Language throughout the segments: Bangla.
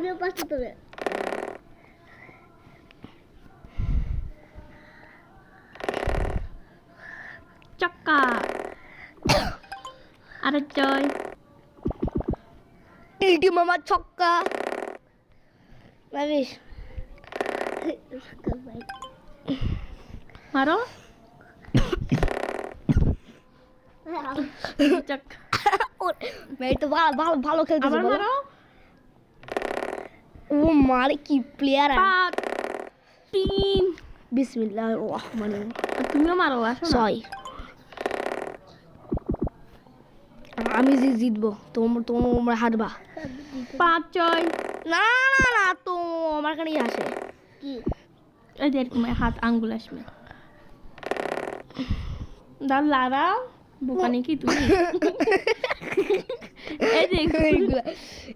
আমিও পাঁচটা তোলে চক্কা আরে জয় টিলটি মামা ছক্কা ভাবিস মারো চক্কা ভাই তো ভালো ভালো ভালো খেলতেছে আবার মারো ও মারে কি প্লেয়ার 5 3 বিসমিল্লাহির রহমানির রহিম তুমিও মারো আসো না 6 আমি জিতবো তোমরা হারবা 5 6 না না না তো আমার কাছেই আসে কি এই দেখ তোমার হাত আঙ্গুল আসবে দাও লাড়াও বোকানি কি তুমি এই দেখ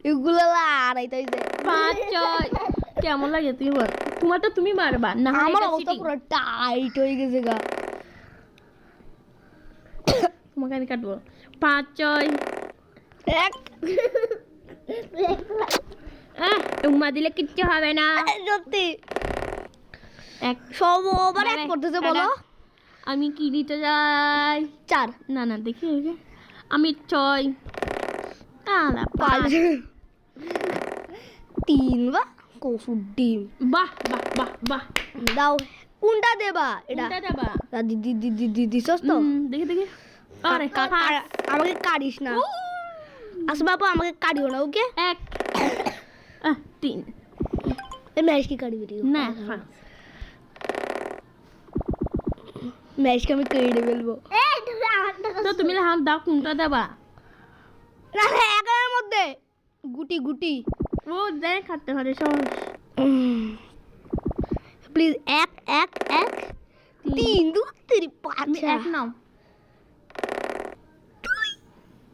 এগুলো লাড়াই তাই যে 5 6 কেমন লাগে তুমি বল তোমার তো তুমি মারবা না আমার অবস্থা পুরো টাইট হয়ে গেছে গা তোমাকে আমি কাটবো 5 6 এক উম্মা দিলে কিচ্ছু হবে না সত্যি এক সব ওভার এক করতেছে বলো আমি কি নিতে যাই 4 না না দেখি ওই যে। আমি 6 আলা 5 3 বা কসু ডিম বাহ বাহ বাহ বাহ দাও কোনটা দেবা এটা কোনটা যাবা দিছস তো দেখি দেখি আরে আমাকে কাটিস না আসো বাবু আমাকে কাটিও না ওকে 1 3 এই ম্যাচ কি কাটবি রে না হ্যাঁ ম্যাচকে আমি কেড়ে ফেলবো এই তুমি আমারটা তো তুমি হাত দাও কোনটা দেবা না না একের মধ্যে গুটি গুটি ও দেখ খাটতে হবে সহজ প্লিজ এক এক এক 3 2 3 তুমি 5 এক নাও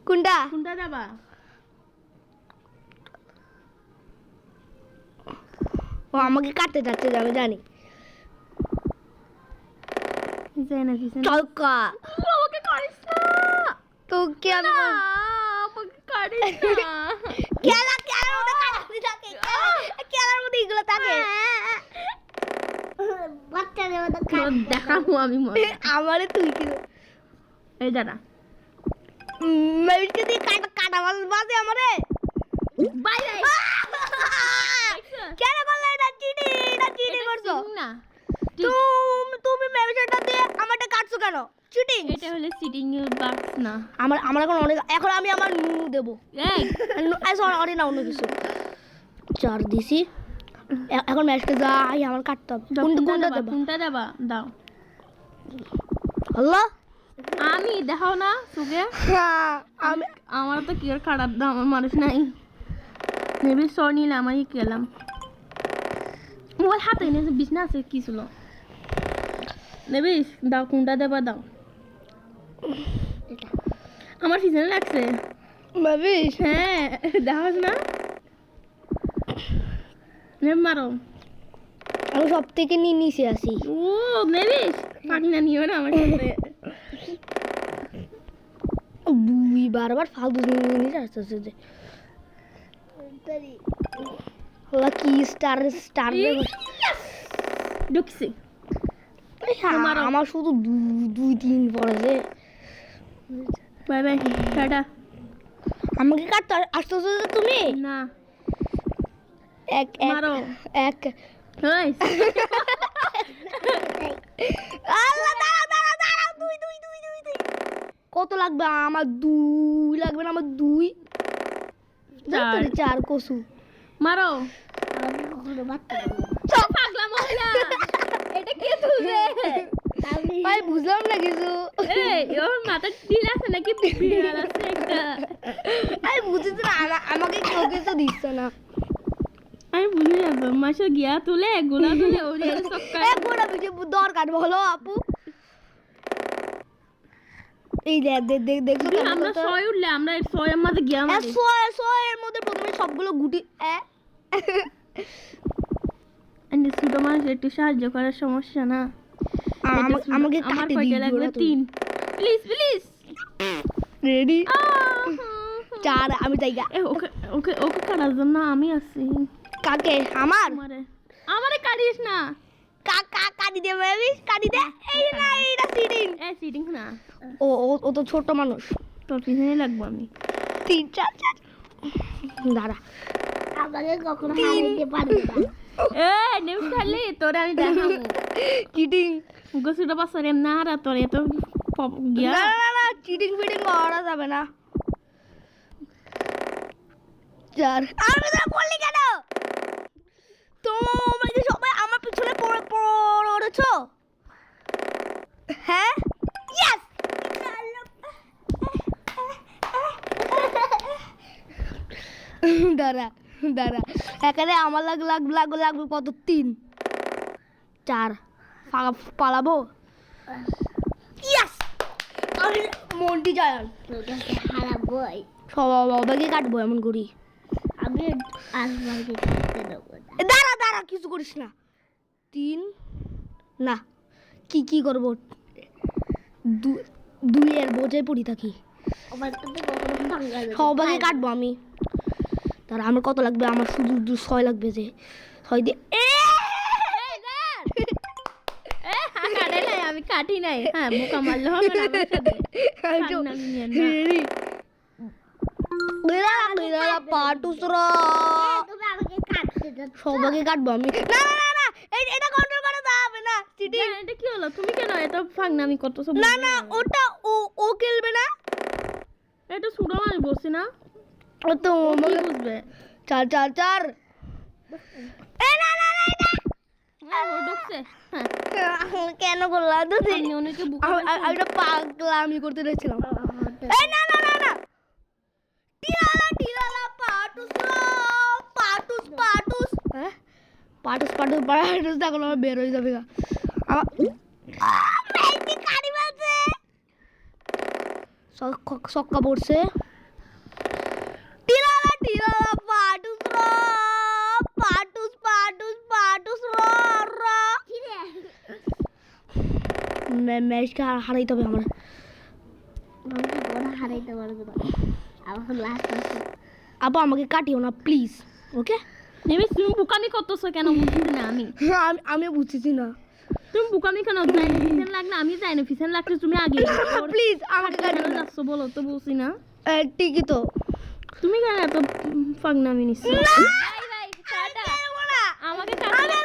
কোনটা কোনটা দেবা ও আমাকে কাটতে যাচ্ছে আমি জানি জেনে দিছেন চলকা আমাকে কাটিস না তোকে আমি আমাকে কাটিস না খেলার মধ্যে কাটাতে থাকে খেলার মধ্যে এগুলো থাকে বাচ্চাদের মতো তোর দেখাবো আমি মজা আমারে তুই কি এই দাঁড়া মেলকে দিয়ে কাটা বাজে আমারে বাই বাই কেন বললে এটা চিটিং করছো না তুমি মেলটা দিয়ে আমারটা কাটছো কেন চিটিং এটা হলো সিটিং বাক্স না আমার এখন অনেক এখন আমি আমার নু দেব এই সরি না অন্য কিছু 4 দিছি এখন ম্যাচটা যাই আমার কাটতে হবে কোনটা দেব কোনটা দেবা দাও আল্লাহ আমি দেখাও না তোকে আমি আমার তো কি আর খারাপ দাও আমার মানুষ নাই নেবি সর নিলে আমারই কেলাম মোবাইল হাতে নিয়ে বিছনা আছে কি ছিল নেবি দাও কোনটা দেবা দাও আমার পিছনে লাগছে ভাবিস হ্যাঁ দেখাস না নেব মারো আমি সব থেকে নিচে আসি ও নেবিস পানি না নিও না আমার সাথে দুই বারবার ফালতু জিনিস আসতেছে কি স্টার ঢুকছি আমার শুধু 2-3 পড়েছে বাই বাই টাটা আমাকে কাটতে আসতেছো তুমি না এক মারো এক হেই আল্লাহ দাঁড়া 2 কত লাগবে আমার 2 লাগবে না আমার 2 4 কসু মারো আমি কখনো বাচ্চা সব পাগলা মহিলা এটা কে তুলবে ভাই বুঝলাম না কিছু এই ওর মাথা ঢিল আছে নাকি বিড়াল আছে একটা আমি বুঝেছি না আমাকে কেউ কিছু দিচ্ছে না আমি বুঝে যাবো মাসে গিয়া তুলে গোলা তুলে ওরে সক্কা গোড়া পিঠে দরকার বলো আপু এই দেখছো আমরা ছয় উঠলে আমরা এই ছয়ের মাঝে গিয়া মারি এর মধ্যে প্রথমে সবগুলো গুটি ছোট মানুষ একটু সাহায্য করার সমস্যা না আমাকে আমার কাটে কয়টা লাগবে 3 প্লিজ প্লিজ রেডি 4 আমি তাইগা ওকে ওকে ওকে কাটার জন্য আমি আছি কাকে আমার আমারে কাটিস না। কাকা কাটি দে বেবি কাটি দে এই না এইটা সিটিং এ সিটিং না, ও ও ও তো ছোট মানুষ তোর পিছনে লাগবো আমি। 3 4 4 দাঁড়া আমাকে কখনো হারাইতে পারবে না। এ নেমে খালি তোরে আমি দেখাবো চিটিং গোসুটা বছর এমনি হারা তোর এত গিয়া না না না চিটিং ফিটিং করা যাবে না। চার আর ভিতরে পড়লি কেন? তোমরা কি সবাই আমার পিছনে পড়েছো? হ্যাঁ ইয়েস দাঁড়া দাঁড়া এখানে আমার লাগবে কত 3 4 পালাবো ইয়েস আমি মন্টি যায় তোকে হারাবোই। সবাইকে কাটবো এমন করি। আমি আসবারকে কাটতে দেবো না। দাঁড়া দাঁড়া কিছু করিস না 3 না কি করবো 2 এর বোঝায় পড়ি থাকি। আমার তো কখনো ভাঙা যাবে সবাইকে কাটবো আমি। তারা আমার কত লাগবে? আমার শুধু 6 লাগবে যে 6 দিয়ে কাটে নাই, আমি কাটি নাই। হ্যাঁ বোকা মারলে হবে না আমার সাথে। পাটুসরা তুমি আমাকে কাটতে দাও। সবাইকে কাটবো আমি। না না না এটা কন্ট্রোল করা যাবে না চিটিং। এটা কি হলো? তুমি কেন এত ফাংনামি করতেছো? না না ওটা ও খেলবে না। এটা ছুড়ো আমি বলছি না, ও তো ও কি বুঝবে? 4 4 4 না না না এটা ও ঢুকছে। হ্যাঁ কেন করলা তুই? আমি অনেকে বুকা আমি এটা পাগলামি করতে যাচ্ছিলাম। এই না না না না টিরালা পাটুস হ্যাঁ পাটুস দেখো আমার বের হয়ে যাবে আমার মেয়েটি কারি বলছে সক্কা পড়ছে। টিরালা পাটুস কি রে? ম্যাচটা হারাইতে হবে আমার। আমাকে বড় হারাইতে পারবে না। আমার লাস্ট আছে। আপা আমাকে কাটিও না প্লিজ ওকে? নেবে তুমি বুকামি করতেছো কেন বুঝছি না আমি। আমি বুঝতেছি না তুমি বুকামি কেন? যাই না ফিসেন লাগলে আমি যাই না ফিসেন লাগলে তুমি আগে প্লিজ আমাকে কাটিও না। যাচ্ছ বলো তো বুঝছি না। ঠিকই তো তুমি কেন এত ফাংনামি নিচ্ছ? আমাকে কাটলে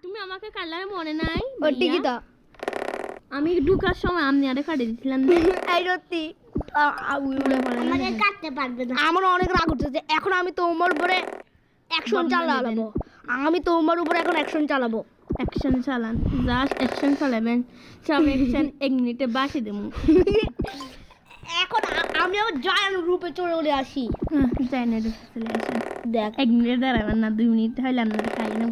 তুমি আমাকে কাটলে মনে নাই? ঠিকই তো আমি ঢুকার সময় আপনি আরে কাটে দিছিলাম। এই সত্যি আমাকে কাটতে পারবে না। আমার অনেক রাগ উঠছে। এখন আমি তোমার উপরে অ্যাকশন চালাবো। আমি তোমার উপরে এখন অ্যাকশন চালাবো। অ্যাকশন চালান, জাস্ট অ্যাকশন চালাবেন। সব অ্যাকশন 1 মিনিটে বাসি দেবো। এখন আমি আমার জয়েন রূপে চলে আসি। যাই না চলে আসেন। দেখ 1 মিনিট দাঁড়াবেন না, 2 মিনিট হইলে আপনার খাই না।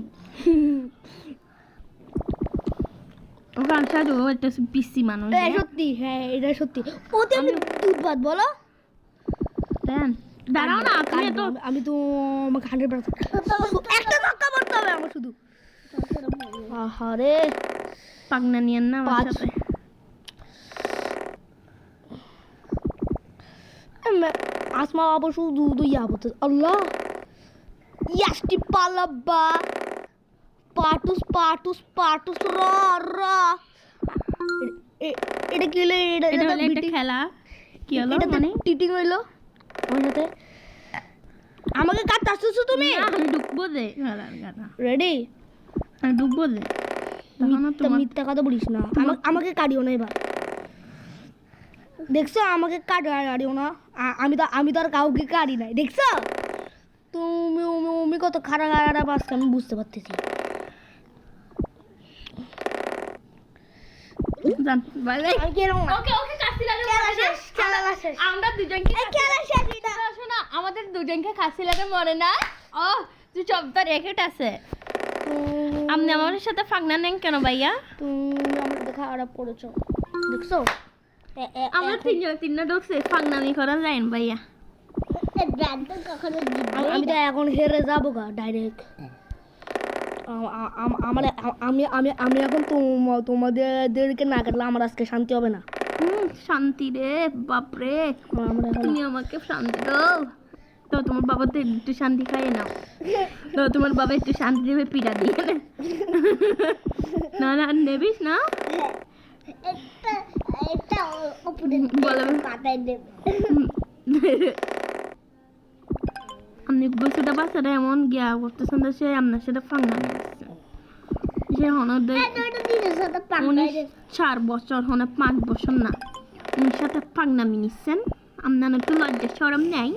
ওকে আনসা দেবো একটা পিসি মানুষ। সত্যি হ্যাঁ এটা সত্যি। ওতে আমি দুধ ভাত বলো দেন দাঁড়াও না তুমি তো। আমি তো আমাকে 100% একটা ধাক্কা মারতে হবে আমার শুধু। আহারে পাগনা নিয়েন না আমার সাথে। আসমা বাবা শুধু ইয়াবো তো আল্লাহ ইয়াসটি পালাব্বা পাটুস র এটা কি হলো? এটা হলো একটা খেলা। কি হলো মানে? টিটিং হইলো আমার সাথে। আমাকে কাটতে আসছো তুমি? না, আমি ঢুকবো দে খেলার গানা। রেডি? আমি ঢুকবো দে। তখন তোমার মিথ্যা কথা বলিস না। আমাকে কাটিও না এবার। দেখছো আমাকে কাটিও না। আমি তো আর কাউকে কাটি নাই। দেখছো তুমি কত খারাপ আসছে আমি বুঝতে পারতেছি। জান বাই বাই। আমি কেরম না। ওকে ওকে কাশি লাগে। খেলা শেষ। আমরা দুজনকে খেলা শেষ এটা। শোনা আমাদের দুজনকে কাশি লাগে মনে না? ও তুই চপটা রেকেট আছে। আপনি আমার সাথে ফাংনা নেন কেন ভাইয়া? তুমি আমার সাথে খারাপ করেছো দেখছো? আমরা তিনজনে ঢুকছে ফাংনামি করা যায় না ভাইয়া। ব্যান্ড কখনো আমি তো এখন হেরে যাবো গা ডাইরেক্ট। আমি এখন তোমাদেরকে না কাটলে আমার আজকে শান্তি হবে না। শান্তি রে বাপরে। আমরা এখন তুমি আমাকে শান্তি দাও তো তোমার বাবা তো একটু শান্তি খাইয়ে নাও। তো তোমার বাবা একটু শান্তি দেবে পিঠা দিয়ে না না নেবিস না একটা উপরে বলো। মাথায় দেবে আপনি বসুটা বাচ্চাটা এমন গিয়া করতেছেন যে সে আপনার সাথে ফাংনা নিচ্ছে সে হনদের এটা দিনের সাথে পাঙ্গাই 4 বছর হনে 5 বছর না ওর সাথে ফাংনামি নিচ্ছেন আপনার একটু লজ্জা শরম নেই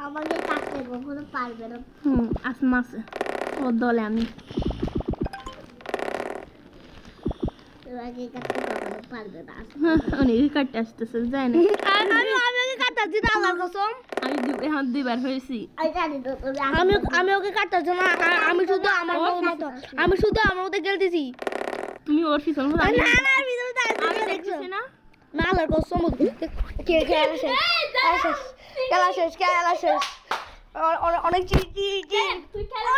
আমাকে কাটতে কখনো পারবে না আসমা আছে ওর দলে আমি তোমাকে কাটতে কখনো পারবে না অনেকে কাটতে আসতেছে যায় না আমি ওকে কাটাচ্ছি না আল্লাহর কসম। আমি এখন 2বার হয়েছি আমি জানি তো তুমি আমি ওকে কাটাচ্ছি না আমি শুধু আমার মতো খেলতেছি। তুমি ওর পিছন না না ভিতরে আমি দেখতেছি না না আল্লাহর কসম খেলা শেষ খেলা শেষ খেলা শেষ খেলা শেষ অনেক চিঠি তুই খেলা